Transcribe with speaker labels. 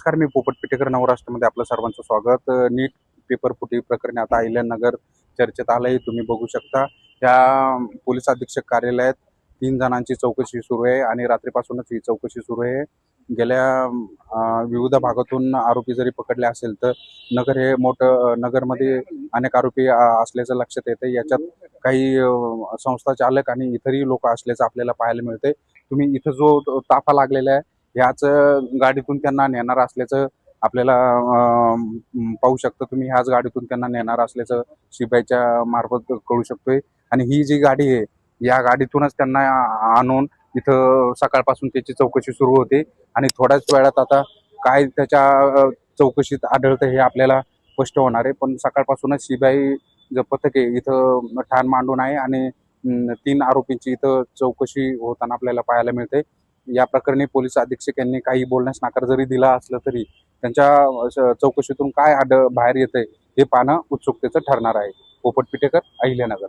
Speaker 1: नमस्कार, मी पोपट पिटेकर नवराष्ट्रमध्ये आपलं सर्वांचं स्वागत। नीट पेपर फुटी प्रकरणी आता अहिल्यानगर चर्चेत आलंय, तुम्ही बघू शकता। त्या पोलीस अधीक्षक कार्यालयात 3 जणांची चौकशी सुरू आहे आणि रात्रीपासूनच ही चौकशी सुरू आहे। गेल्या विविध भागातून आरोपी जरी पकडले असेल तर नगर हे मोठं नगरमध्ये अनेक आरोपी असल्याचं लक्षात येतं। याच्यात काही संस्था चालक आणि इतरही लोक असल्याचं आपल्याला पाहायला मिळते। तुम्ही इथं जो ताफा लागलेला आहे ह्याच गाडीतून त्यांना नेणार असल्याचं आपल्याला पाहू शकता तुम्ही। ह्याच गाडीतून त्यांना नेणार असल्याचं शिपाईच्या मार्फत कळू शकतोय। आणि ही जी गाडी आहे या गाडीतूनच त्यांना आणून इथं सकाळपासून त्याची चौकशी सुरू होते आणि थोड्याच वेळात आता काय त्याच्या चौकशीत आढळतं हे आपल्याला स्पष्ट होणार आहे। पण सकाळपासूनच शिपाई पथक आहे इथं ठाण मांडून आहे आणि 3 आरोपींची इथं चौकशी होताना आपल्याला पाहायला मिळते। या प्रकरणी पोलीस अधीक्षक यांनी काही बोलण्यास नकार जरी दिला असला तरी त्यांच्या चौकशीतून काय बाहेर येतंय हे पाहणं उत्सुकतेचं ठरणार आहे। पोपट पिटेकर, अहिल्यानगर।